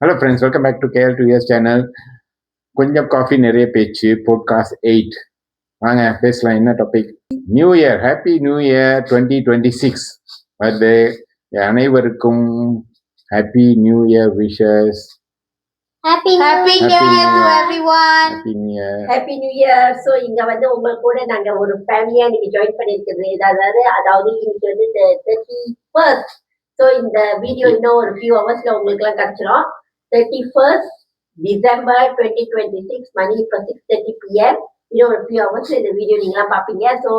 Hello friends, welcome back to KL 2 years channel. கொஞ்சம் coffee நிறைய பேச்சு பாட்காஸ்ட் 8. வாங்க பேசலாம். என்ன topic? New Year, happy New Year 2026 வருது. அனைவருக்கும் happy New Year wishes. Happy New Year to everyone. Happy New Year. Happy New Year. So இங்க வந்து உங்க கூட நாங்க ஒரு ஃபேமிலியா இன்னைக்கு ஜாயின் பண்ணிருக்கிறது. அதாவது இன்னைக்கு வந்து 31st. ஸோ இந்த வீடியோ இன்னும் ஒரு ஃபியூ ஹவர்ஸ்ல உங்களுக்கு எல்லாம் கிடைச்சிரும். 31st December 2026 மணி இப்போ 6:30 PM. இன்னும் ஒரு ஃபியூ ஹவர்ஸ்ல இந்த வீடியோ நீங்களாம் பாப்பீங்க. ஸோ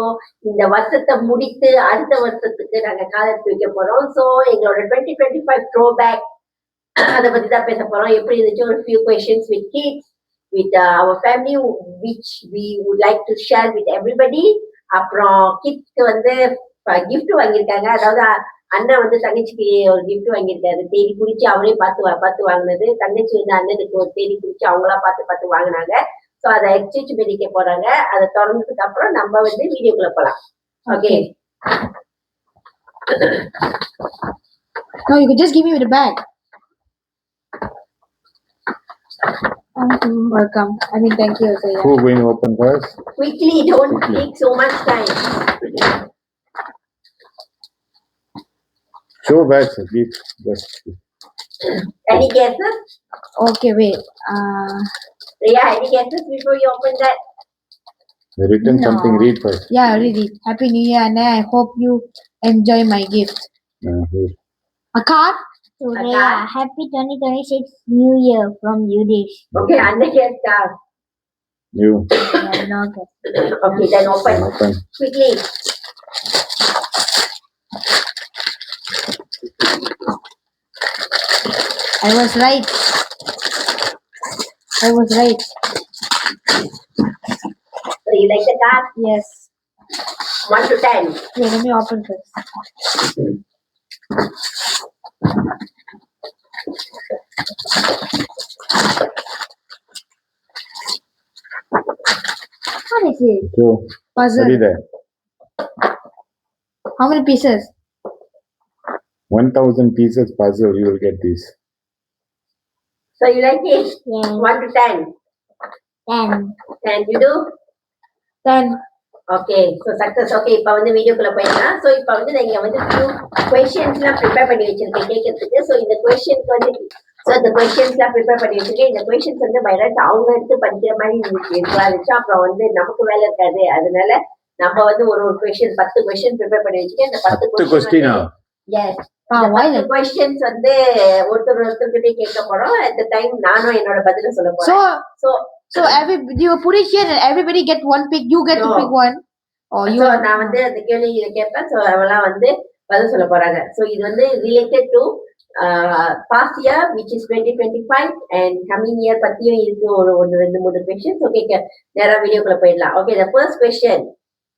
இந்த வருஷத்தை முடித்து அடுத்த வருஷத்துக்கு நாங்க காலத்து வைக்க போறோம். ஸோ எங்களோட 2025 த்ரோ பேக் அதை பத்தி தான் பேச போறோம். எப்படி இருந்துச்சு ஒரு few questions with kids with our family which we would like to share with everybody. அப்புறம் கிட்ஸ்க்கு வந்து gift வாங்கியிருக்காங்க. அதாவது அண்ணன் வந்து தங்கச்சிக்கு ஒரு gift வாங்கியிருக்காரு. தேடி குடிச்சு அவரே பார்த்து வாங்கினது. தங்கச்சி வந்து அண்ணனுக்கு ஒரு தேடி குடிச்சு அவங்களா பார்த்து வாங்கினாங்க. ஸோ அதை எக்ஸ்சேஞ்ச் பண்ணிக்க போறாங்க. அதை தொடர்ந்ததுக்கு அப்புறம் நம்ம வந்து வீடியோக்குள்ள போலாம். Okay. No, you could just give me the bag. Welcome. I mean, thank you. So, Who going to open first? Quickly, don't take so much time. Show back the gift. Just Any guesses? Okay, wait. Yeah, any guesses before you open that? written No. something. Read first. Yeah, read it. Happy New Year, and I hope you enjoy my gift. Here. A card? Surya, Happy 2026 New Year from Yudish. Okay, under guess card. You No, Okay, then open open. quickly. I was right. So you like the card? Yes. 1 to 10. Yeah, let me open first. What is it? So, Puzzle. what is that? How many pieces? 1,000 pieces puzzle. You will get this. So you like it? Yeah. 1 to 10. 10. 10 you do? 10. Okay, so success. Okay, இப்போ வந்து வீடியோக்குள்ள போயிடலாம். So இப்போ வந்து நீங்க வந்து few questions-லாம் prepare பண்ணி வச்சிருக்கேன் கேட்கறதுக்கு. ஸோ இந்த கொஸ்டின்ஸ் வந்து இந்த கொஸ்டின்ஸ்லாம் ப்ரிப்பேர் பண்ணி வச்சிருக்கேன். இந்த கொஸ்டின்ஸ் வந்து பைரட் அவங்க எடுத்து படிக்கிற மாதிரி இருந்துச்சு. அப்புறம் வந்து நமக்கு வேலை இருக்காது. அதனால நம்ம வந்து ஒரு கொஸ்டின் 10 கொஸ்டின் ப்ரிப்பேர் பண்ணி வச்சிருக்கேன். இந்த 10 கொஸ்டினா? எஸ். Why? கொஸ்டின்ஸ் வந்து ஒருத்தர்கிட்டே கேட்க போறோம். அட் த டைம் நானும் என்னோட பதில சொல்ல போறேன். So you put it here and everybody get one pick. You get to No. pick one. Or you. So நான் வந்து அந்த கேள்வி கேட்பேன். ஸோ அவெல்லாம் வந்து பதில் சொல்ல போறாங்க. ஸோ இது வந்து related to past year which is 2025 and coming year பத்தியும் இருக்கு. ஒரு 2-3 கொஸ்டின்ஸ். ஓகே, நேரா வீடியோக்குள்ள போயிடலாம். Okay, the first question.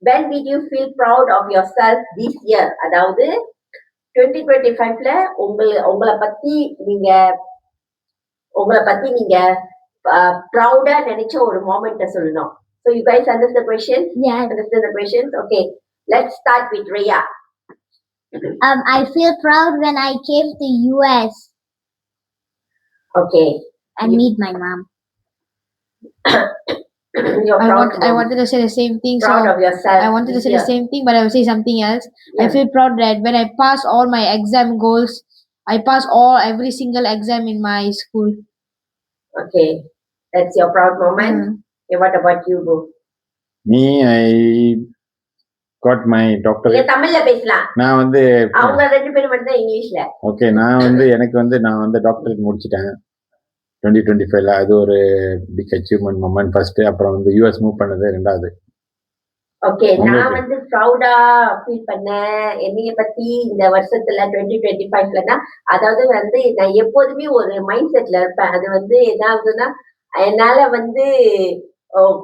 when did you feel proud of yourself this year? அதாவது 2025ல உங்களை பத்தி நீங்க ப்ரௌடா நினைச்ச ஒரு மொமெண்ட்ட சொல்லணும். So you guys understand the question? Yes. Understand the questions? Okay, let's start with Rhea. I feel proud when I came to US Okay, and meet my mom. you're proud. I wanted to say the same thing. proud So of yourself. I wanted to this say the year. same thing, but I will say something else. I Yeah. feel proud that when I passed all my exam goals, I passed every single exam in my school. Okay, that's your proud moment. Okay, what about you, Boo? Me, I got my நீங்க doctorate. தமிழ்ல பேசலாம். நான் வந்து அவங்க 2 பேரும் மட்டும் தான் இங்கிலீஷ்ல. ஓகே, நான் வந்து டாக்டரேட் முடிச்சிட்டேன் 2025ல. அது ஒரு பிக் அச்சீவ்மெண்ட் மொமெண்ட் ஃபர்ஸ்ட். அப்புறம் வந்து யூஎஸ் மூவ் பண்ணது ரெண்டாவது. ஓகே, நான் உங்களுக்கு? வந்து ப்ரௌடா ஃபீல் பண்ணேன் என்னைய பத்தி இந்த வருஷத்துல 2025ல. அதாவது வந்து நான் எப்போதுமே ஒரு மைண்ட் செட்ல இருப்பேன். அது வந்து என்ன ஆகுதுன்னா, என்னால வந்து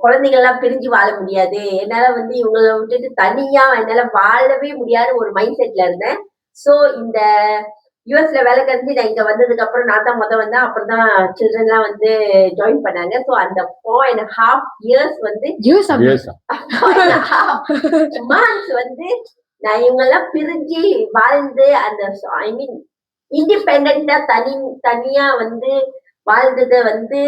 குழந்தைகள் எல்லாம் பிரிஞ்சு வாழ முடியாது. என்னால வந்து இவங்களை விட்டுட்டு தனியா என்னால வாழவே முடியாத ஒரு மைண்ட் செட்ல இருந்தேன். சோ இந்த யூஎஸ்ல வேலை கிடைச்சி நான் இங்க வந்ததுக்கு அப்புறம் நான் தான் வந்தேன். அப்புறம் தான் சில்ட்ரன் எல்லாம் வந்து ஜாயின் பண்ணாங்க. சோ அந்த 4.5 years வந்து You something. Yes. 4.5 months வந்து நான் இவங்க எல்லாம் பிரிஞ்சு வாழ்ந்து அந்த ஐ மீன் இண்டிபெண்டா தனியா வந்து வாழ்ந்ததை வந்து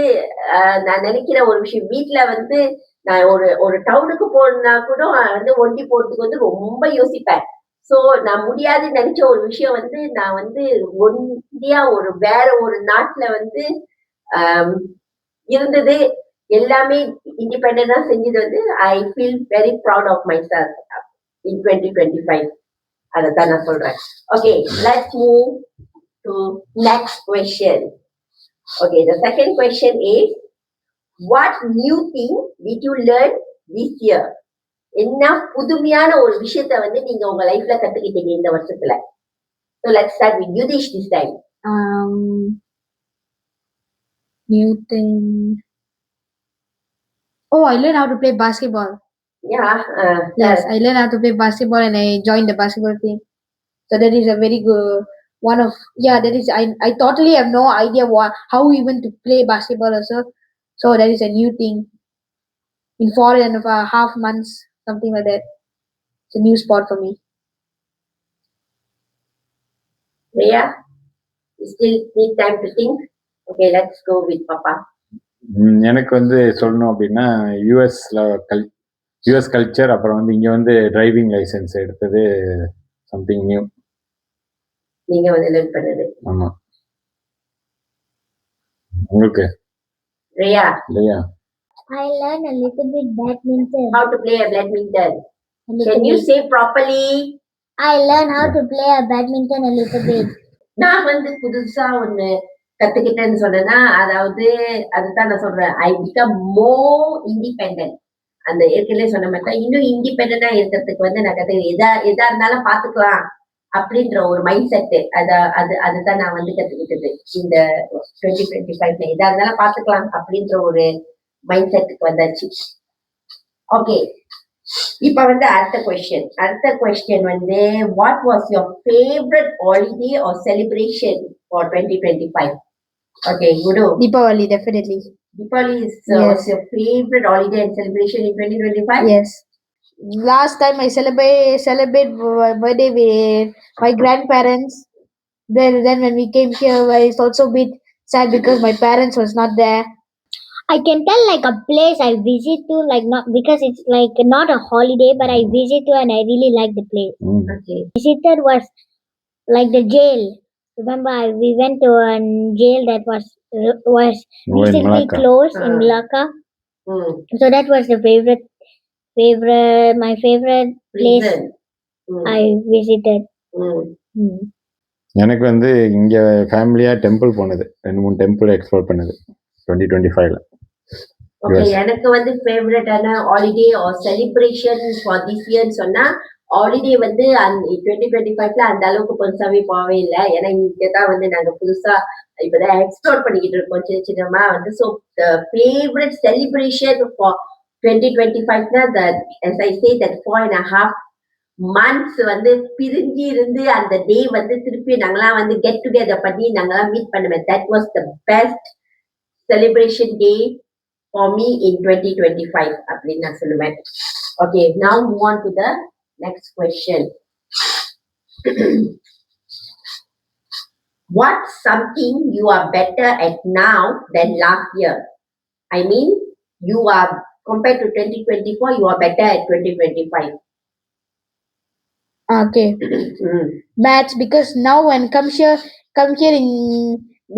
நான் நினைக்கிற ஒரு விஷயம். வீட்டுல வந்து நான் ஒரு டவுனுக்கு போனா கூட வந்து ஒண்டி போறதுக்கு வந்து ரொம்ப யோசிப்பேன். சோ நான் முடியாதுன்னு நினைச்ச ஒரு விஷயம் வந்து நான் வந்து ஒண்டியா வேற ஒரு நாட்டுல வந்து ஆம், இருந்தது. எல்லாமே இண்டிபெண்டா செஞ்சது வந்து I feel very proud of myself in 2025. அதைத்தான் நான் சொல்றேன். Okay, let's move to next question. Okay, the second question is, what new thing did you learn this year? என்ன புதுமையான ஒரு விஷயத்த வந்து நீங்க உங்க லைஃப்ல கத்துக்கிட்டீங்க இந்த வருஷத்துல? So let's start with Yudish this time. New thing. Oh, I learned how to play basketball. Yeah. Yes, I learned how to play basketball and I joined the basketball team. So that is a very good one of that is I totally have no idea how even to play basketball also. So that is a new thing in 4.5 months, something like that. It's a new sport for me. Yeah. You still need time to think. Okay, let's go with Papa. எனக்கு வந்து சொல்லணும் அப்படின்னா US culture, அப்புறம் வந்து இங்க வந்து driving licence எடுத்தது something new. நீங்க வந்து லேர்ன் பண்ணது. ஆமா. உங்களுக்கு? Rhea. I learned a little bit badminton. How to play a badminton? Can you say properly? I learned how to play a badminton a little bit. நான் வந்து புதுசா ஒண்ணு கத்துக்கிட்டேன்னு சொன்னேன்னா, அதாவது அதுதான் நான் சொல்றேன், ஐ பிகம் மோர் இண்டிபெண்டன்ட். அந்த ஏற்கனவே சொன்ன மாதிரி தான், இன்னும் இண்டிபெண்டா இருக்கிறதுக்கு வந்து நான் கத்துக்கிறேன். எதா இருந்தாலும் பாத்துக்கலாம் அப்படின்ற ஒரு மைண்ட் செட். அதுதான் நான் வந்து கத்துக்கிட்டது இந்த 2025. எதா இருந்தாலும் பாத்துக்கலாம் அப்படின்ற ஒரு மைண்ட் செட்டுக்கு வந்தாச்சு. ஓகே, இப்ப வந்து அடுத்த கொஸ்டின் வந்து, what was your favourite holiday or celebration for 2025? Okay, குடு. Deepavali, definitely. Deepavali was your favorite holiday and celebration in 2025? Yes. Last time I celebrate birthday with my grandparents. Then when we came here, I was also a bit sad because my parents was not there. I can tell like a place I visit to, like not because it's like not a holiday, but I visit to and I really like the place. Okay. Visited was like the jail. Remember, we went to a jail that was recently closed in Malacca. So that was the my favorite place I visited. எனக்கு வந்து இங்க ஃபேமிலியா temple போனது, 2-3 temple explore பண்ணது 2025ல. Okay, எனக்கு வந்து ஃபேவரட்டான holiday or celebration for this year சொன்னா, ஹாலிடே வந்து 2025ல அந்த அளவுக்கு பெருசாவே போகவே இல்லை. ஏன்னா இங்கதான் வந்து நாங்க புதுசா இப்பதான் எக்ஸ்ப்ளோர் பண்ணிக்கிட்டு இருக்கோம் சின்னமா வந்து. ஸோ ஃபேவரட் செலிப்ரேஷன் ஃபார் 2025னா that as I say that 4.5 months வந்து பிரிஞ்சு இருந்து அந்த டே வந்து திருப்பி நாங்களாம் வந்து கெட் டுகெதர் பண்ணி நாங்களாம் மீட் பண்ணுவேன். That was the best celebration day for me in 2025 அப்படின்னு நான் சொல்லுவேன். Okay, now move on to the next question. What's something you are better at now than last year? I mean, you are compared to 2024, you are better at 2025. Okay. Maths, because now when come here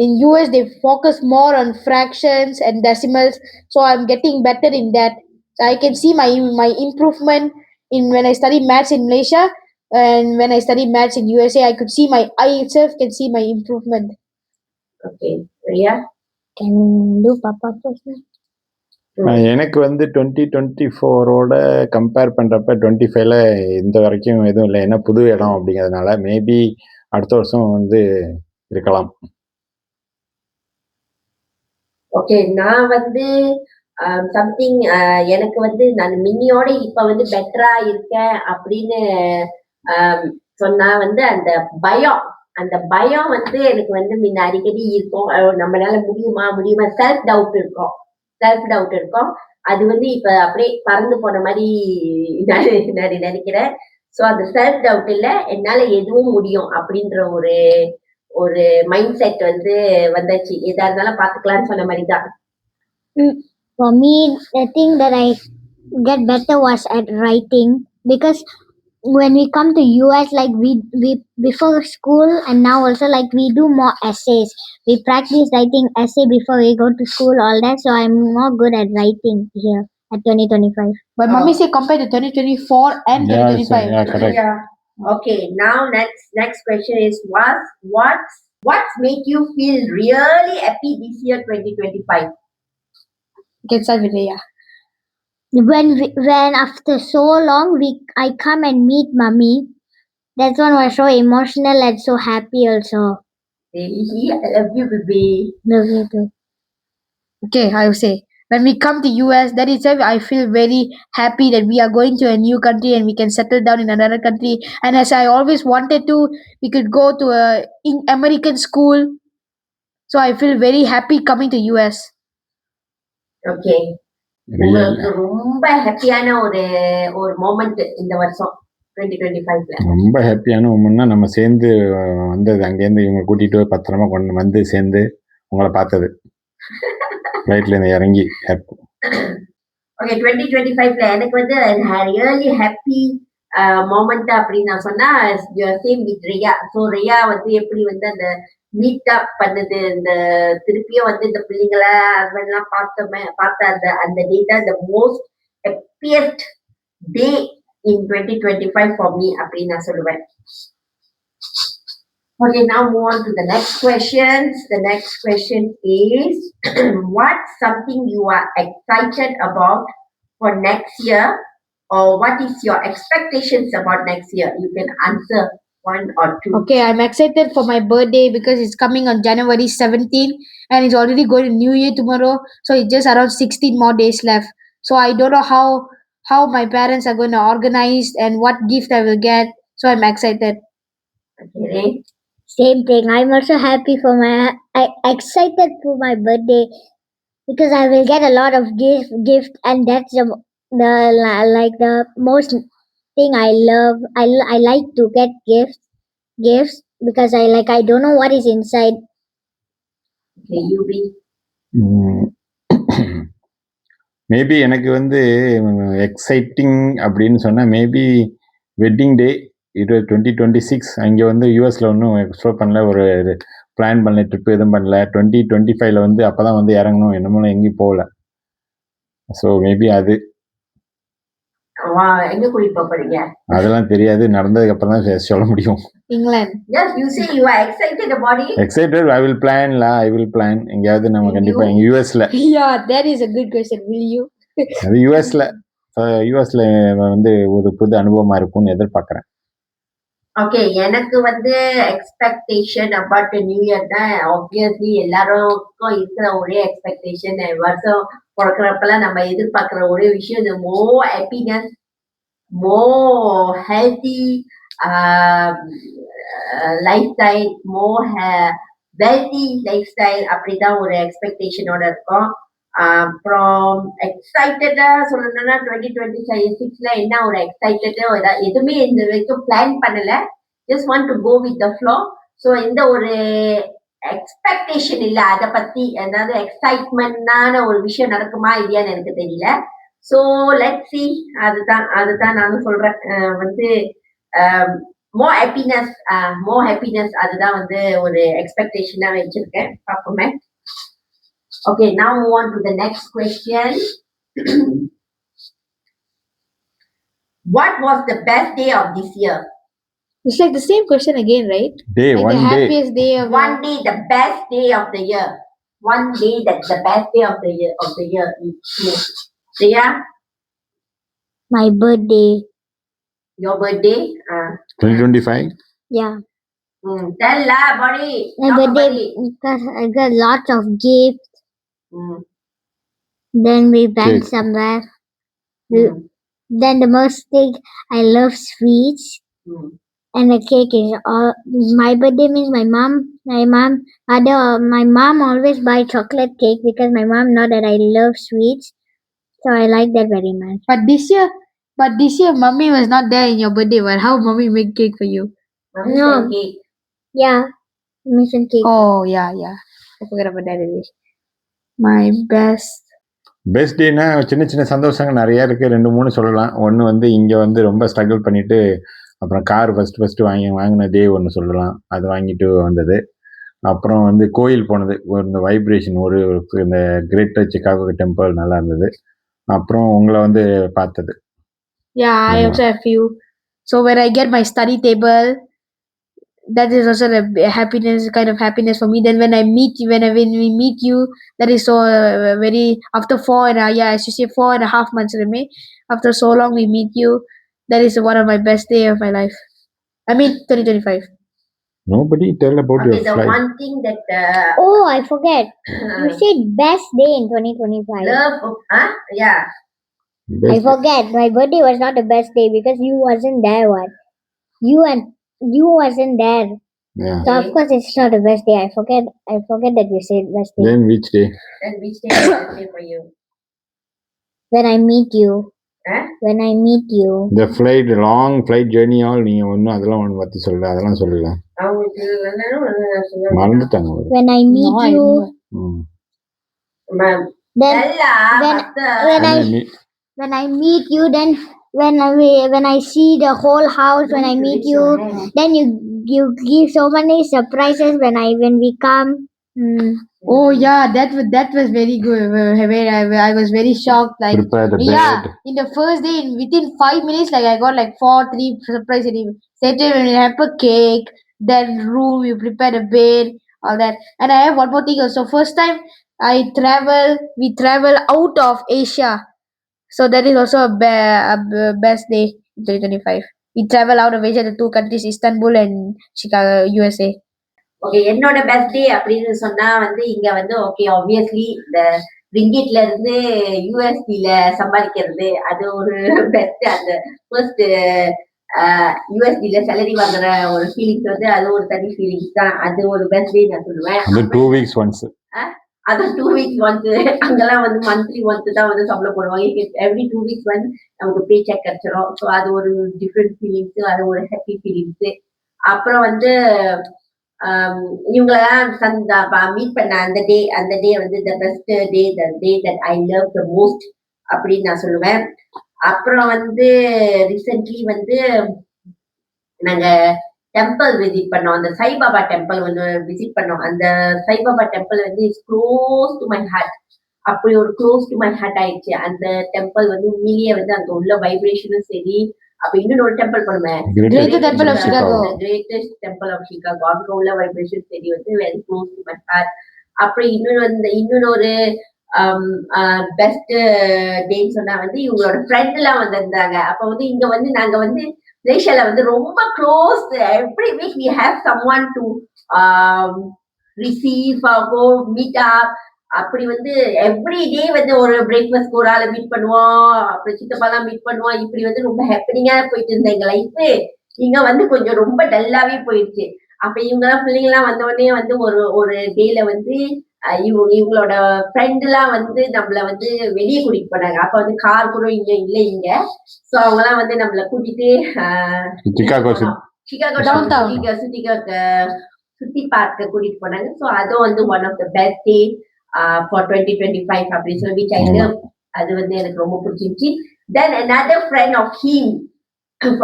in US they focus more on fractions and decimals, so I'm getting better in that. So I can see my improvement in when I study maths in Malaysia and when I study maths in USA. I itself can see my improvement. Okay, Rhea? Can do Papa first? எனக்கு வந்து 2024ஓட compare பண்றப்ப 25ல இந்த வரைக்கும் எதுவும் இல்லை. ஏன்னா புது இடம் அப்படிங்கிறதுனால மேபி அடுத்த வருஷம் வந்து இருக்கலாம். ஓகே, நான் வந்து சம்திங் எனக்கு வந்து நான் மின்னியோட இப்ப வந்து பெட்டரா இருக்கேன் அப்படின்னு சொன்னா வந்து அந்த பயம் வந்து எனக்கு வந்து முன்ன அடிக்கடி இருக்கும். நம்மளால முடியுமா செல்ஃப் டவுட் இருக்கும். அது வந்து இப்ப அப்படியே பறந்து போன மாதிரி நான் நினைக்கிறேன். ஸோ அந்த செல்ஃப் டவுட் இல்ல, என்னால எதுவும் முடியும் அப்படின்ற ஒரு ஒரு மைண்ட் செட் வந்து வந்தாச்சு, எதா இருந்தாலும் பாத்துக்கலாம்னு சொன்ன மாதிரி தான். For me, the thing that I get better was at writing, because when we come to US, like we before school and now also, like we do more essays. We practice writing essay before we go to school, all that. So I'm more good at writing here at 2025. But mommy say compared to 2024 and Yeah, 2025. yeah, correct. Yeah. Okay, now next question is what's make you feel really happy this year 2025? You can start with Rhea. When after so long I come and meet mommy, that one was so emotional and so happy also. Baby, I love you, baby. Love you too. Okay, I will say when we come to US, that is why I feel very happy that we are going to a new country and we can settle down in another country. And as I always wanted to, we could go to a American school. So I feel very happy coming to US. Okay. Real. உங்களுக்கு ரொம்ப ஹாப்பியான ஒரு moment இந்த வருஷம் 2025ல? ரொம்ப ஹாப்பியான உமன்னா நம்ம சேர்ந்து வந்தது, அங்கேருந்து இவங்க கூட்டிட்டு போய் பத்திரமா கொண்டு வந்து சேர்ந்து உங்களை பார்த்தது, ஃப்ளைட்ல இருந்து இறங்கி. ஓகே, 2025ல எனக்கு வந்து ரியலி ஹாப்பி மொமெண்ட் அப்படின்னு நான் சொன்னா same with Riya. So Riya வந்து எப்படி வந்து அந்த மீட் அப் பண்ணுது, இந்த திருப்பியும் வந்து இந்த பிள்ளைங்களை ஹஸ்பண்ட்லாம் பார்த்த அந்த data the most happiest day in 2025 for me அப்படின்னு நான் சொல்லுவேன். Okay, now move on to the next questions. The next question is what's something you are excited about for next year, or what is your expectations about next year? You can answer one or two. Okay, I'm excited for my birthday because it's coming on January 17 and it's already going to New Year tomorrow. So it's just around 16 more days left. So I don't know how my parents are going to organize and what gift I will get. So I'm excited. Okay. Same thing. I'm also happy for excited for my birthday because I will get a lot of gift, and that's the most thing I love. I like to get gifts because I don't know what is inside. Okay, you be. Maybe எனக்கு வந்து exciting அப்படின்னு சொன்னால் maybe wedding day இது 2026. அங்கே வந்து யூஎஸில் ஒன்றும் explore பண்ணல, ஒரு பிளான் பண்ணல, ட்ரிப் எதுவும் பண்ணல. 2025ல வந்து அப்போ தான் வந்து இறங்கணும், என்னமோ எங்கேயும் போகல. ஸோ மேபி அது எங்க கூட்டிட்டு போறீங்க அதெல்லாம் தெரியாது, நடந்ததுக்கு அப்புறம் தான் சொல்ல முடியும். England. Yes, you say you are excited about it. Excited, I will plan. எங்கயாவது நம்ம கண்டிப்பா எங்க யூஎஸ்ல. Yeah, that is a good question. Will you? அது யூஎஸ்ல வந்து ஒரு புது அனுபவமா இருக்கும்னு எதிர்பார்க்கிறேன். ஓகே, எனக்கு வந்து எக்ஸ்பெக்டேஷன் அபவுட் நியூ இயர் தான் ஆப்வியஸ்லி எல்லாருக்கும் இருக்கிற ஒரே எக்ஸ்பெக்டேஷன். வருஷம் பிறக்கிறப்பெல்லாம் நம்ம எதிர்பார்க்கிற ஒரே விஷயம் இந்த மோர் ஹாப்பினஸ், மோர் ஹெல்த்தி லைஃப் ஸ்டைல், மோர் வெல்தி லைஃப் ஸ்டைல், அப்படிதான் ஒரு எக்ஸ்பெக்டேஷனோட இருக்கும். அப்புறம் எக்ஸைட்டடா சொல்லணும்னா 2026ல என்ன ஒரு எக்ஸைட்டடா எதுவுமே இந்த வரைக்கும் பிளான் பண்ணல, just want to go with the flow. So எந்த ஒரு எக்ஸ்பெக்டேஷன் இல்லை அதை பத்தி, அதாவது எக்ஸைட்மெண்டான ஒரு விஷயம் நடக்குமா இல்லையான்னு எனக்கு தெரியல. ஸோ லெட் சி, அதுதான் நானும் சொல்றேன். வந்து மோர் ஹாப்பினஸ் அதுதான் வந்து ஒரு எக்ஸ்பெக்டேஷனா வச்சிருக்கேன், பார்ப்போமே. Okay, now move on to the next question. What was the best day of this year? It's like the same question again, right? Day, like one the day. happiest day of One day, the best day of the year. One day that's the best day of the year. Priya? My birthday. Your birthday? 2025? Yeah. Tell la, buddy. My birthday because I got lots of gifts. Then we went somewhere. Then the most thing, I love sweets. And the cake is all. My birthday means my mom always buy chocolate cake because my mom know that I love sweets. So I like that very much. But this year, mommy was not there in your birthday. But how mommy make cake for you? Mommy No. sent cake. Yeah. mission cake. Oh yeah, I forgot about that already. My best. Best டேனா சின்ன சின்ன சந்தோஷங்கள் நிறைய இருக்குது. 2-3 சொல்லலாம். ஒன்று வந்து இங்கே வந்து ரொம்ப ஸ்ட்ரகிள் பண்ணிவிட்டு அப்புறம் கார் ஃபஸ்ட்டு வாங்கின டே ஒன்று சொல்லலாம். அது வாங்கிட்டு வந்தது. அப்புறம் வந்து கோயில் போனது. இந்த வைப்ரேஷன் இந்த கிரேட்டர் சிகாகோ டெம்பிள் நல்லா இருந்தது. அப்புறம் உங்களை வந்து பார்த்தது. Yeah, I also have few. So when I get my study table, that is also a happiness, kind of happiness for me. Then when I meet you, when we meet you, that is so very, after 4.5 as you say, 4.5 months remain, after so long we meet you, that is one of my best day of my life. I mean 2025. Nobody tell about Okay, your the flight. one thing that Oh, I forget. You said best day in 2025. love, yeah. I forget. My birthday was not the best day because you wasn't there. What? You wasn't there. Yeah. So of course it's not the best day. I forget that you said best day. Then which day? And which day is the day for you? When I meet you. Huh? When I meet you. The flight, long flight journey all நீங்கள் ஒன்றும் அதெல்லாம் ஒன்று பற்றி சொல்லல. அதெல்லாம் சொல்லல. அவங்களுக்கு மறந்துட்டாங்க. When I meet No, I you. ma'am. Then when I meet you, then when I see the whole house, when I meet you, then you give so many surprises when we come. Oh yeah, that was very good. I was very shocked. Like Prepare the bed. yeah, in the first day, within 5 minutes, like I got like 3 surprises. Saturday when we have a cake, then room, you prepare the bed, all that. And I have one more thing also. First time we travel out of Asia, so that is also a best day in 2025. We travel out of Asia, the 2 countries, Istanbul and Chicago, USA. Okay, என்னோட best day அப்படின்னு சொன்னா வந்து இங்க வந்து okay obviously இந்த ரிங்கிட்ல இருந்து யூஎஸ்டில சம்பாதிக்கிறது அது ஒரு பெஸ்ட். அந்த ஃபர்ஸ்ட் யூஎஸ்டில சேலரி வாங்குற ஒரு ஃபீலிங்ஸ் வந்து அது ஒரு தனி ஃபீலிங்ஸ் தான். அது ஒரு பெஸ்ட் டே நான் சொல்லுவேன். அது 2 weeks once. அதான் 2 weeks once. அங்கெல்லாம் வந்து மந்த்லி ஒன்ஸ் தான் வந்து சம்பளம் போடுவாங்க. எவ்ரி 2 weeks வந்து நமக்கு பே செக் கிடைச்சிடும். ஸோ அது ஒரு டிஃப்ரெண்ட் ஃபீலிங்ஸ், அது ஒரு ஹாப்பி ஃபீலிங்ஸ். அப்புறம் வந்து இவங்களெல்லாம் மீட் பண்ண அந்த டே வந்து த best day, the day that I love the most அப்படின்னு நான் சொல்லுவேன். அப்புறம் வந்து ரீசென்ட்லி வந்து நாங்க டெம்பிள் விசிட் பண்ணோம். அந்த சாய்பாபா டெம்பிள் வந்து விசிட் பண்ணோம். அந்த சாய்பாபா டெம்பிள் வந்து is close to my heart. அப்படி ஒரு க்ளோஸ் டு மை ஹார்ட் ஆயிடுச்சு. அந்த டெம்பிள் வந்து உண்மையிலேயே வந்து அங்க உள்ள வைப்ரேஷனும் சரி. அப்ப இன்னொரு டெம்பிள் பண்ணுவேன், Greatest Temple of Chicago. Greatest temple of Chicago. அங்க உள்ள வைப்ரேஷன் சரி வந்து very close to my heart. அப்புறம் இன்னொரு பெஸ்ட் டேன்னு சொன்னா வந்து இவங்களோட ஃப்ரெண்ட் எல்லாம் வந்திருந்தாங்க. அப்ப வந்து இங்க வந்து நாங்க வந்து மலேசியால வந்து ரொம்ப close. Every week we have someone to receive go meet up. அப்படி வந்து எவ்ரி டே வந்து ஒரு பிரேக்ஃபாஸ்ட் ஒரு ஆளை மீட் பண்ணுவோம், அப்புறம் சித்தப்பாலாம் மீட் பண்ணுவோம். இப்படி வந்து ரொம்ப ஹாப்பினிங்கா போயிட்டு இருந்த எங்க லைஃப் இங்க வந்து கொஞ்சம் ரொம்ப டல்லாவே போயிடுச்சு. அப்ப இவங்கெல்லாம் பிள்ளைங்கலாம் வந்த உடனே வந்து ஒரு டேல வந்து இவங்களோட ஃப்ரெண்ட் எல்லாம் வந்து நம்மள வந்து வெளியே கூட்டிட்டு போனாங்க. அப்ப வந்து கார் கூட இங்க இல்ல இங்க. சோ அவங்க எல்லாம் வந்து நம்மள கூட்டிட்டு சிகாகோ சுத்தி பார்க்க கூட்டிட்டு போனாங்க. சோ அதுவும் வந்து one of the best day for 2025 அப்படின்னு சொல்லி அது வந்து எனக்கு ரொம்ப பிடிச்சிருச்சு. தென் another friend of him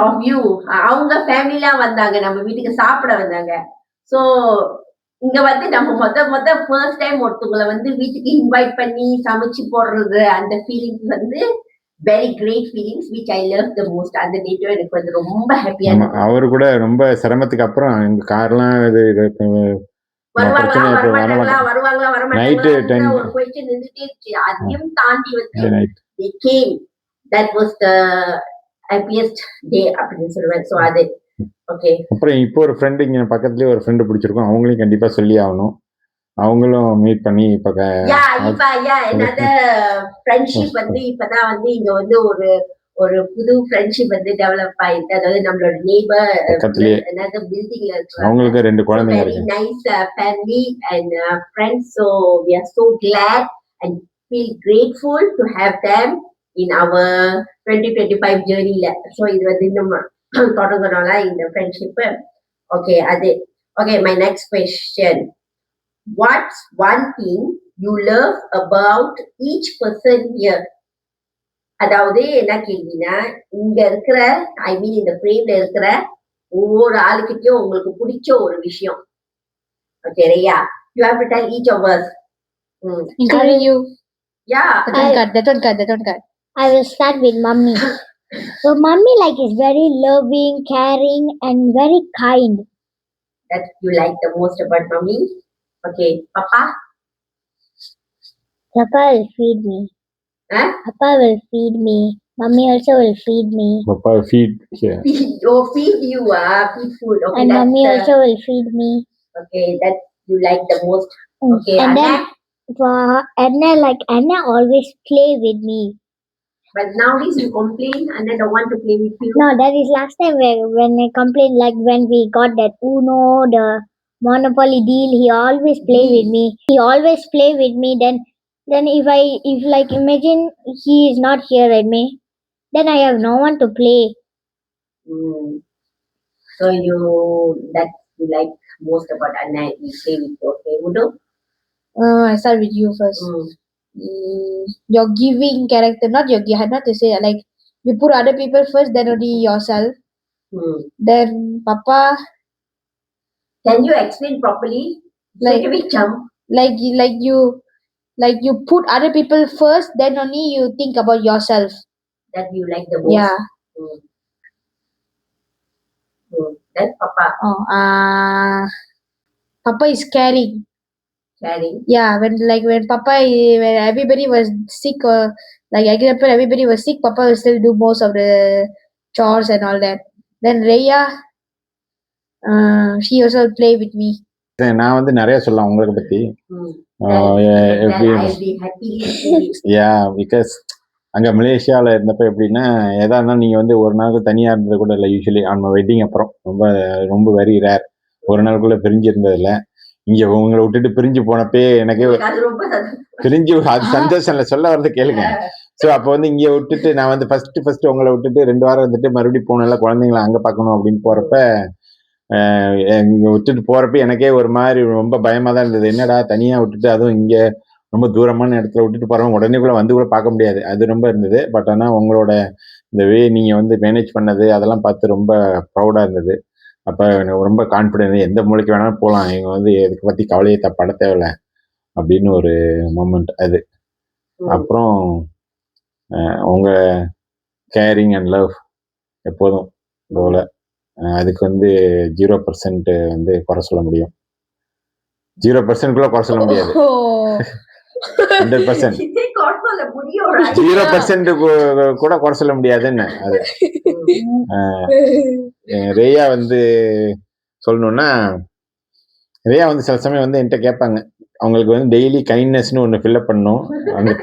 of you, அவங்க ஃபேமிலிலாம் வந்தாங்க, நம்ம வீட்டுக்கு சாப்பிட வந்தாங்க. சோ இங்க வந்து நம்ம மொத ஃபர்ஸ்ட் டைம் ஒருத்தவங்களை வந்து வீட்டுக்கு இன்வைட் பண்ணி சமைச்சு போடுறது, அந்த ஃபீலிங்ஸ் வந்து very great feelings which I love the most. அந்த டேட்டும் எனக்கு வந்து ரொம்ப ஹாப்பியா இருந்துச்சு. அவரு கூட ரொம்ப சிரமத்துக்கு அப்புறம் எங்க கார்லாம் வருவாங்களா வரமாட்டாங்களா ஒரு கொஸ்டின் இருந்துட்டே இருந்துச்சு. அதையும் தாண்டி வந்து they came. That was the happiest day அப்படின்னு சொல்லுவேன். சோ அது ஓகே. அப்புறம் இப்போ ஒரு ஃப்ரெண்டு இங்க பக்கத்துலயே ஒரு ஃப்ரெண்டு பிடிச்சிருக்கோம், அவங்களையும் கண்டிப்பா சொல்லி ஆகணும். அவங்களும் மீட் பண்ணி இப்ப என்னது ஃப்ரெண்ட்ஷிப் வந்து இப்பதான் வந்து இங்க வந்து ஒரு புது ஃப்ரெண்ட்ஷிப் வந்து டெவலப் ஆயிருக்கு. அதாவது நம்மளோட நெய்பர் என்னது பில்டிங்ல இருக்கு, அவங்களுக்கு 2 குழந்தைங்க இருக்கு. Very nice family and friends. So we are so glad and feel grateful to have them in our 2025 journey. So இது வந்து இன்னும் தொடங்கணும்ல இந்த ஃப்ரெண்ட்ஷிப். ஓகே, அது Okay, my next question. What's one thing you love about each person here? அதாவது என்ன கேள்வினா, இங்க இருக்கிற இந்த ஃப்ரேம்ல இருக்கிற ஒவ்வொரு ஆளுக்கிட்டையும் உங்களுக்கு பிடிச்ச ஒரு விஷயம். Okay, Rhea, you have to tell each of us. Including you. Yeah. That one card. I will start with mummy. So mummy is very loving, caring, and very kind. That you like the most about mommy. Okay, Papa. Papa will feed me. Huh? Papa will feed me. Mummy also will feed me. Papa feed here. Feed you, feed food. Okay, and mummy also will feed me. Okay, that you like the most. Okay, and then for Anna always play with me. But nowadays you complain and I don't want to play with you. No, that is last time when I complained, when we got that Uno, the Monopoly deal, he always play with me. He always play with me. Then if imagine he is not here with me, then I have no one to play. So you like most about Anna, you play with you. Okay, Udo? I start with you first. Your giving character, not to say you put other people first, then only yourself. Then Papa. Can you explain properly? You put other people first, then only you think about yourself. That you like the most. Yeah. Then Papa. Papa is caring. Caring. Yeah, when everybody was sick, or example, everybody was sick, Papa will still do most of the chores and all that. Then Rhea, she also will play with me. நான் வந்து நிறைய சொல்லலாம் உங்களுக்கு பத்தி. Because அங்க மலேசியாவில் இருந்தப்ப எப்படின்னா, எதா இருந்தாலும் நீங்க வந்து ஒரு நாள் தனியா இருந்தது கூட இல்லை. யூஸ்வலி நம்ம வெட்டிங் அப்புறம் ரொம்ப வெரி ரேர் ஒரு நாளுக்குள்ள பிரிஞ்சு இருந்ததில்ல. இங்க உங்களை விட்டுட்டு பிரிஞ்சு போனப்பே எனக்கே பிரிஞ்சு அது சந்தோஷம் இல்லை, சொல்ல வரது கேளுங்க. ஸோ அப்போ வந்து இங்கே விட்டுட்டு நான் வந்து ஃபர்ஸ்ட் உங்களை விட்டுட்டு 2 வாரம் வந்துட்டு மறுபடியும் போனல குழந்தைங்களை அங்கே பார்க்கணும் அப்படின்னு போறப்ப, இங்கே விட்டுட்டு போறப்ப எனக்கே ஒரு மாதிரி ரொம்ப பயமா தான் இருந்தது. என்னடா தனியா விட்டுட்டு, அதுவும் இங்கே ரொம்ப தூரமான இடத்துல விட்டுட்டு போறவங்க உடனே கூட வந்து கூட பார்க்க முடியாது, அது ரொம்ப இருந்தது. பட் ஆனால் உங்களோட இந்த நீங்க வந்து மேனேஜ் பண்ணது அதெல்லாம் பார்த்து ரொம்ப ப்ரௌடா இருந்தது. அப்ப எனக்கு ரொம்ப கான்ஃபிடென்ட், எந்த மூளைக்கு வேணாலும் போகலாம், இவங்க வந்து எதுக்கு பத்தி கவலையை பட தேவையில்ல அப்படின்னு ஒரு மொமெண்ட் அது. அப்புறம் உங்க கேரிங் அண்ட் லவ் எப்போதும் போல, அதுக்கு வந்து 0% வந்து குறை சொல்ல முடியும். 0% குள்ள குறை சொல்ல முடியாது. 100% 0% கூட குறை சொல்ல முடியாதுன்னு. அது ரேயா வந்து சொல்லணும்னா, ரேயா வந்து சில சமயம் வந்து என்கிட்ட கேட்பாங்க, அவங்களுக்கு வந்து டெய்லி கைண்ட்னஸ்னு ஒன்று ஃபில்அப் பண்ணணும். அந்த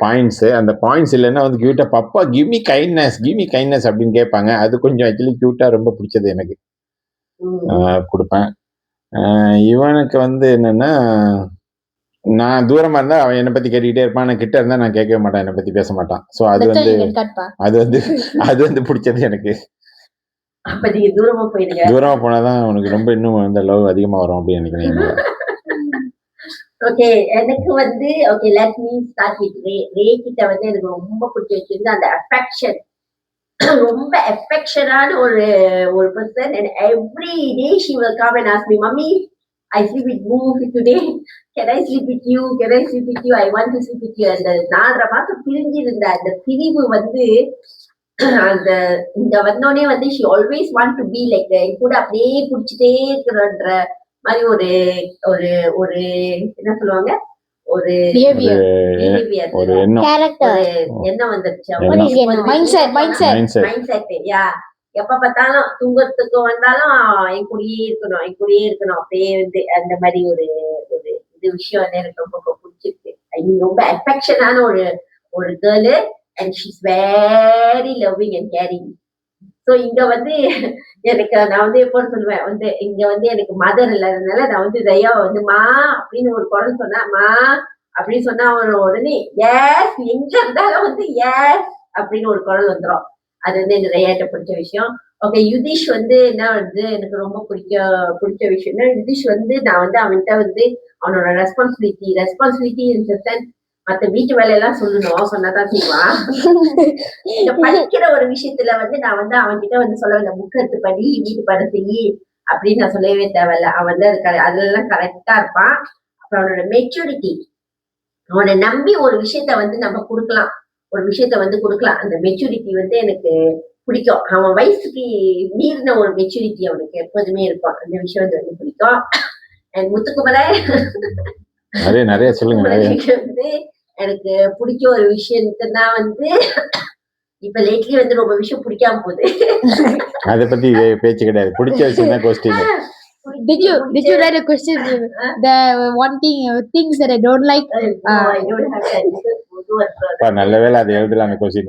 பாயிண்ட்ஸ் இல்லைன்னா வந்து கியூட்டா பப்பா கிவ் மீ கைண்ட்னஸ் அப்படின்னு கேட்பாங்க. அது கொஞ்சம் ஆக்சுவலி கியூட்டா ரொம்ப பிடிச்சது எனக்கு, கொடுப்பேன். இவனுக்கு வந்து என்னன்னா, நான் தூரமா இருந்தா அவன் என்னை பத்தி கேட்டுக்கிட்டே இருப்பான், நான் கிட்ட இருந்தா நான் கேட்கவே மாட்டான், என்னை பத்தி பேச மாட்டான். ஸோ அது வந்து பிடிச்சது எனக்கு. தூரமா போனாதான் உனக்கு ரொம்ப இன்னும் அந்த லவ் அதிகமா வரும் அப்படின்னு நினைக்கிறேன். ஓகே, எனக்கு வந்து லெட் மீ ஸ்டார்ட் வித் ரே கிட்ட வந்து எனக்கு ரொம்ப பிடிச்ச வச்சிருந்து அந்த அஃபெக்ஷன். ரொம்ப அஃபெக்ஷனான ஒரு person. And every day she will come and ask me, mummy I sleep with you today. Can I sleep with you? I want to sleep with you. அந்த 4 மாசம் பிரிஞ்சு இருந்த அந்த பிரிவு வந்து அந்த இங்க வந்தோடனே வந்து she always want to be like கூட அப்படியே பிடிச்சிட்டே இருக்கிறன்ற மாதிரி ஒரு ஒரு ஒரு என்ன சொல்லுவாங்க, ஒரு ஒரு என்ன வந்துருச்சு, மைண்ட் செட். யா, எப்ப பார்த்தாலும் தூங்கறதுக்கு வந்தாலும் என் கூடயே இருக்கணும் அப்படியே வந்து அந்த மாதிரி ஒரு இது விஷயம் வந்து எனக்கு ரொம்ப பிடிச்சிருக்கு. ரொம்ப அஃபெக்ஷனான ஒரு girl. And she is very loving and caring. So இங்க வந்து எனக்கு நான் வந்து எப்போ சொல்லுவேன் வந்து, இங்க வந்து எனக்கு மதர் இல்லாததுனால நான் வந்து தயாவை வந்து மா அப்படின்னு ஒரு குரல் சொன்னா, மா அப்படின்னு சொன்னா அவன் உடனே எஸ், எங்க இருந்தாலும் வந்து எஸ் அப்படின்னு ஒரு குரல் வந்துடும். அது வந்து இந்த தயாட்ட பிடிச்ச விஷயம். ஓகே, யுதிஷ் வந்து என்ன வந்து எனக்கு ரொம்ப பிடிச்ச விஷயம்னா, யுதிஷ் வந்து நான் வந்து அவன்கிட்ட வந்து அவனோட ரெஸ்பான்சிபிலிட்டி இன் தி சென்ஸ் மத்த வீட்டு வேலையெல்லாம் சொன்னாதான் செய்வான். இந்த படிக்கிற ஒரு விஷயத்துல வந்து நான் வந்து அவன்கிட்ட வந்து சொல்ல வேண்டிய புக் எடுத்து படி, வீட்டு பாடம் செய்யி அப்படின்னு நான் சொல்லவே தேவையில்ல. அவன் வந்து அதெல்லாம் கரெக்டா இருப்பான். அப்புறம் அவனோட மெச்சூரிட்டி, அவனை நம்பி ஒரு விஷயத்த வந்து நம்ம கொடுக்கலாம், அந்த மெச்சூரிட்டி வந்து எனக்கு பிடிக்கும். அவன் வயசுக்கு மீறின ஒரு மெச்சூரிட்டி அவனுக்கு எப்போதுமே இருக்கும். அந்த விஷயம் வந்து பிடிக்கும். முத்துக்குமரே நிறைய சொல்லுங்க. வந்து எனக்கு பிடிச்ச ஒரு விஷயம்னா வந்து இப்ப லேட்லி வந்து ரொம்ப விஷயம் பிடிக்காம போகுது. அத பத்தி பேச்சு கிடையாது. பிடிச்ச விஷயம் தான் question. Did you write a question? The one things that I don't like. No, I don't have that. நல்ல வேளை அதை எழுதலாம் அந்த கொஸ்டின்.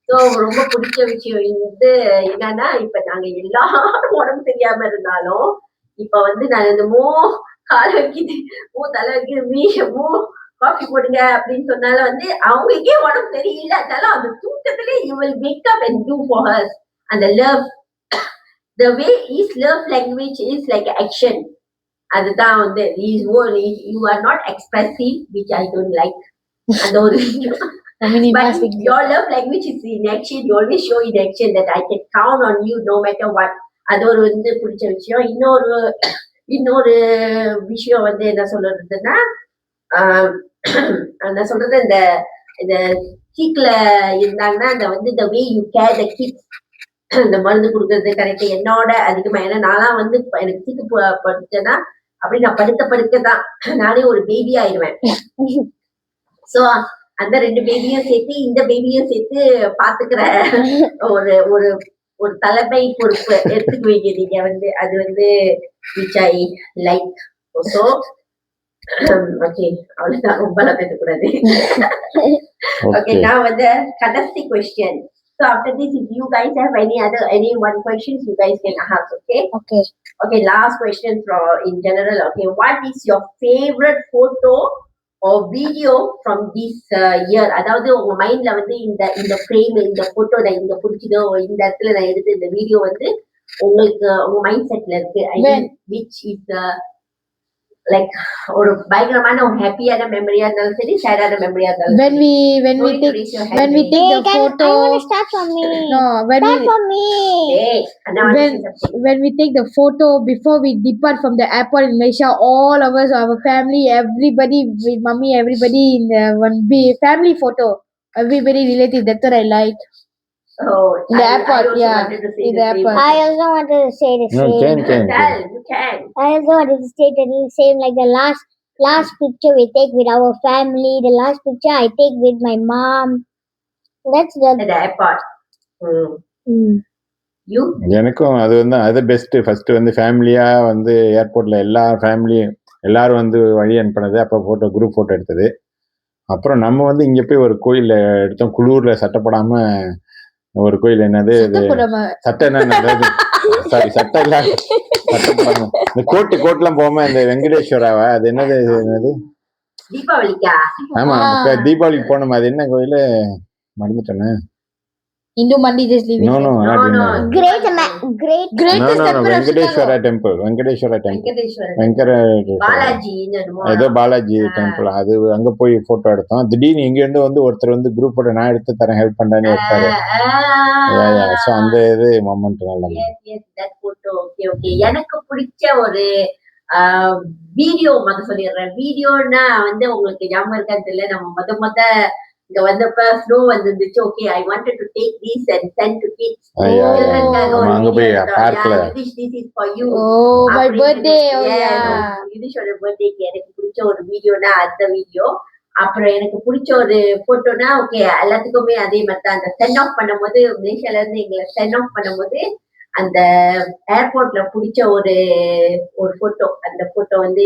சோ ரொம்ப பிடிச்ச விஷயம் வந்து என்னன்னா, இப்ப நாங்க எல்லாரும் உடம்பு தெரியாம இருந்தாலும் இப்ப வந்து நான் இந்த கால வைக்குது, தலை வைக்குது, காஃபி போடுங்க அப்படின்னு சொன்னாலும் வந்து அவங்களுக்கே உடம்பு தெரியலனாலும் அந்த தூக்கத்திலே you will wake up and do for her. அந்த love, the way his love language is like action. அதுதான் வந்து you are not expressive, which I don't like. அந்த ஒரு but your love language is in action. You always show in action that I can count on you no matter what. அது ஒரு வந்து பிடிச்ச விஷயம். இன்னொரு விஷயம் வந்து என்ன சொல்றதுன்னா, நான் சொல்றது இந்த சீக்ல இருந்தாங்கன்னா அந்த வந்து the way you care the kids, இந்த மருந்து கொடுக்கறது கரெக்ட் என்னோட அதிகமா. ஏன்னா நான்லாம் வந்து எனக்கு சீக்கு படுத்தேன்னா அப்படி நான் படுக்கதான் நானே ஒரு பேபி ஆயிடுவேன். சோ அந்த 2 பேபியும் சேர்த்து இந்த பேபியும் சேர்த்து பாத்துக்கிற ஒரு ஒரு ஒரு தலைமை பொறுப்பு எடுத்துக்குவீங்க நீங்க வந்து. அது வந்து which I like. So okay, அவ்வளவுதான், ரொம்ப பேசக்கூடாது. Okay, now வந்து கடைசி question. So after this, if you guys have any one questions, you guys can ask. Okay, last question in general. Okay, what is your favorite photo or video from this year? அதாவது உங்க மைண்ட்ல வந்து இந்த frame, இந்த photo நான் இங்க பிடிச்சதோ, இந்த இடத்துல நான் எடுத்த இந்த வீடியோ வந்து உங்களுக்கு உங்க மைண்ட் செட்ல இருக்கு. I mean, which is like ஒரு பயங்கரமான ஒரு ஹாப்பியான மெமரியா இருந்தாலும் சரி, சேடான மெமரியா இருந்தாலும் when we take the photo. I want to start from me. No, when we take the photo before we depart from the airport in Malaysia, all of us, our family, everybody with mommy, everybody in the one big family photo, everybody related. That's what I like. In the airport, yeah. In the airport. I also wanted to say the same. You can. I also wanted to say the same, like the last picture we take with our family, the last picture I take with my mom. That's At the airport. You? எனக்கும் அது வந்து அது best. First வந்து ஃபேமிலியா வந்து ஏர்போர்ட்ல எல்லாரும் வந்து வழி அனுப்பினது. அப்போ குரூப் போட்டோ எடுத்தது. அப்புறம் நம்ம வந்து இங்க போய் ஒரு கோயில்ல எடுத்தோம், குளூர்ல சட்டப்படாம. ஒரு கோயில் என்னது சட்டம் இல்ல இந்த கோட்லாம் போகாம இந்த வெங்கடேஸ்வராவா, அது என்னது தீபாவளிக்கா? ஆமா, தீபாவளிக்கு போனோம். அது என்ன கோயிலு மறந்துட்டேன்னு. Hindu Mandi just leave it. No, great Venkateshwara temple. ஏதோ பாலாஜி டெம்பிள். அது அங்க போய் போட்டோ எடுத்தோம். திடீர்னு இங்க இருந்து வந்து ஒருத்தர் வந்து குரூப் போட்டோ நான் எடுத்து தரேன், ஹெல்ப் பண்றேன்னு எடுத்தாரு. சோ அந்த இது மொமெண்ட் நல்லா. எனக்கு பிடிச்ச ஒரு வீடியோ சொல்லிடுறேன். வீடியோன்னா வந்து உங்களுக்கு ஞாபகம் இருக்கான்னு தெரியல, நம்ம மொத இங்க வந்தப்ப ஸ்னோ வந்துருந்துச்சு. Okay, I wanted to take these and sent to kids. அங்க போய் பார்க்ல this is for you. Oh, my birthday. Oh yeah, யுதிஷோட பர்த்டேக்கு எனக்கு பிடிச்ச ஒரு வீடியோனா அந்த வீடியோ. அப்புறம் எனக்கு பிடிச்ச ஒரு போட்டோனா, ஓகே எல்லாத்துக்குமே அதே மாதிரி தான். அந்த சென்ட் ஆஃப் பண்ணும்போது, மலேசியால இருந்து எங்களை சென்ட் ஆஃப் பண்ணும்போது அந்த ஏர்போர்ட்ல பிடிச்ச ஒரு போட்டோ. அந்த போட்டோ வந்து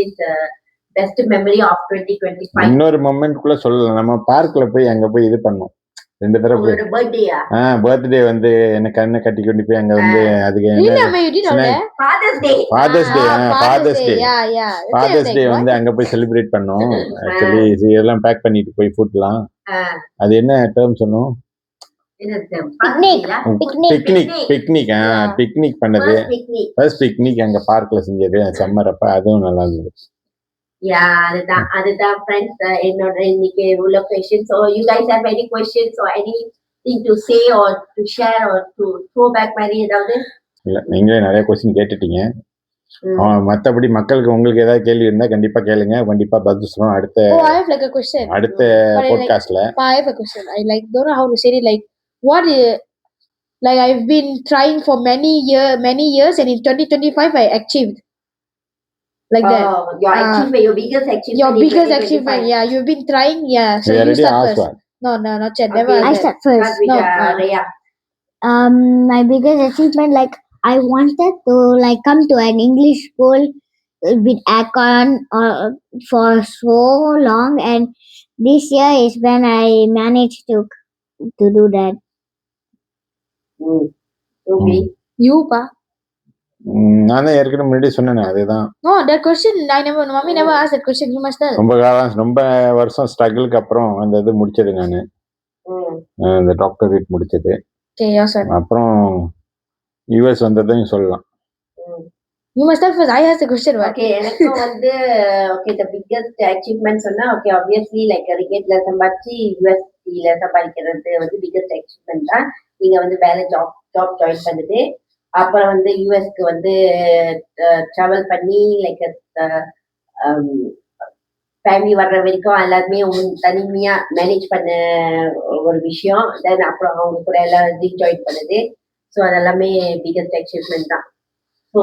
பெஸ்ட் மெமரி ஆஃப் 2025. இன்னொரு மொமெண்ட்குள்ள சொல்லலாம். நம்ம பார்க்ல போய் அங்க போய் இது பண்ணோம் 2 தடவை. பர்த்டே வந்து என்ன கண்ணை கட்டி கொண்டு போய் அங்க வந்து அதுக்கு ஃபாதர்ஸ் டே வந்து அங்க போய் செலிப்ரேட் பண்ணோம். ஆக்சுவலி இதெல்லாம் பேக் பண்ணிட்டு போய் ஃபுட்லாம். அது என்ன டேர்ம் சொன்னோம்? Picnic. Picnic Yeah. பிக்னிக் பண்ணது ஃபர்ஸ்ட் பிக்னிக் அங்க பார்க்ல செஞ்சது சம்மர் அப்ப அதுவும் நல்லா இருந்தது. அதுதான் ஃப்ரெண்ட்ஸ் என்னோட இன்னைக்கு உள்ள question. So you guys have any questions or anything to say or to share or to throw back மாதிரி ஏதாவது? இல்ல நீங்களே நிறைய கொஸ்டின் கேட்டுட்டீங்க. மத்தபடி மக்களுக்கு உங்களுக்கு ஏதாவது கேள்வி இருந்தா கண்டிப்பா கேளுங்க, கண்டிப்பா பதில் சொல்றோம் அடுத்த Oh, I have like a question. அடுத்த But I like- பாட்காஸ்ட்ல. I have a question. I like don't know how to say it. Like what? Like I've been trying for many years, and in 2025 I achieved. Like that. Your achievement, your biggest achievement. Your in biggest 2025. achievement. Yeah, you've been trying. Yeah. So We you already start asked first. one. No, not yet. Never. Okay. I asked that. start first. Start with No, Rhea. My biggest achievement, like I wanted to like come to an English school with Akon for so long, and this year is when I managed to do that. Okay. You, pa? நான் தான் ஏற்கனவே முன்னாடி சொன்னேனே அதுதான். No, that question I never. Mommy never asked that question. You must tell. ரொம்ப வருஷம் ஸ்ட்ரகிளுக்கு அப்புறம் அந்த இது முடிச்சது நானு. இந்த டாக்டரேட் முடிச்சது. Okay, your son. அப்புறம் யுஎஸ் வந்ததையும் சொல்லலாம். You must tell first. I asked the question. What? Okay, எனக்கும் வந்து okay the biggest achievement சொன்னா okay obviously like cricketல சம்பாதிச்சு யூஎஸ்ல சம்பாதிக்கிறது வந்து biggest achievement தான். நீங்க வந்து வேலை ஜாப் ஜாயின் பண்ணுது. அப்புறம் வந்து யூஎஸ்க்கு வந்து ட்ராவல் பண்ணி லைக் ஃபேமிலி வர்ற வரைக்கும் எல்லாருமே தனிமையா மேனேஜ் பண்ண ஒரு விஷயம். தென் அப்புறம் அவங்க கூட எல்லாம் ரீஜாயின் பண்ணுது. ஸோ அதெல்லாமே பிகஸ்ட் அச்சீவ்மெண்ட் தான். ஸோ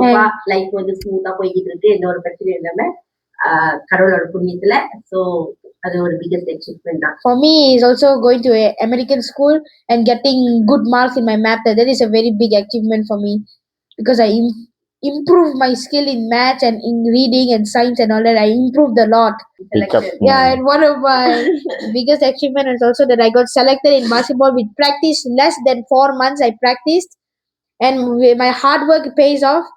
லைஃப் வந்து ஸ்மூத்தா போய்கிட்டு இருக்கு, எந்த ஒரு பிரச்சனையும் இல்லாம கடவுளோட புண்ணியத்துல. ஸோ அது ஒரு பிகஸ்ட் அச்சீவ்மெண்ட் தான். For me, is also going to a American school and getting good marks in my math. That is a very big achievement for me because I improved my skill in math and in reading and science and all that. I improved a lot. Pick up. Yeah, and one of my biggest achievement is also that I got selected in basketball with practice. Less than 4 months I practiced, and my hard work pays off.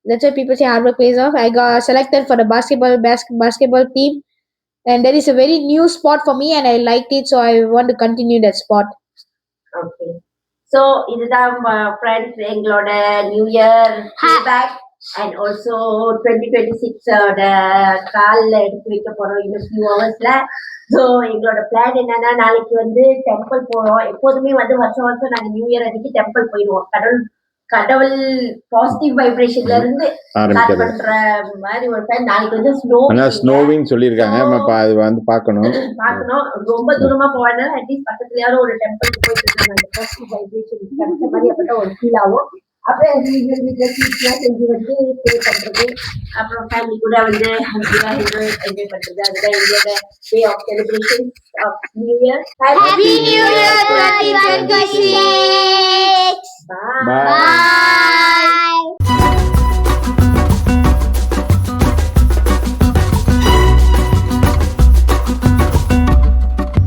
That's why people say hard work pays off. I got selected for the basketball team, and that is a very new sport for me, and I liked it, so I want to continue that sport. Okay, so இதுதான் friends எங்களோட New Year back and also 2026 காலில் எடுத்து வைக்க போறோம் இன்னும் few ஹவர்ஸ்ல. ஸோ எங்களோட பிளான் என்னன்னா நாளைக்கு வந்து டெம்பிள் போறோம். எப்போதுமே வந்து வருஷம் நாங்கள் நியூ இயர் அன்னைக்கு டெம்பிள் போயிடுவோம். கடவுள் பாசிட்டிவ் வைப்ரேஷன்ல இருந்து ஸ்டார்ட் பண்ற மாதிரி ஒரு டைம். நாளைக்கு வந்து ஸ்னோவிங் சொல்லிருக்காங்க, அது வந்து பார்க்கணும். ரொம்ப தூரமா போவாங்க, அட்லீஸ்ட் பக்கத்துலயாவது ஒரு டெம்பிளுக்கு போயிட்டு இருக்காங்க. அந்த பாசிட்டிவ் வைப்ரேஷன் கிடைச்ச மாதிரி அப்பதான் ஒரு ஃபீல் ஆகும். அப்புறம் வீட்டுல ஸ்வீட்லாம் செஞ்சு வந்து பே பண்றது, அப்புறம் ஃபேமிலி கூட வந்து என்ஜாய் பண்றது. அதுதான் எங்களோட day of celebration of New Year. Happy New Year 2026! Bye.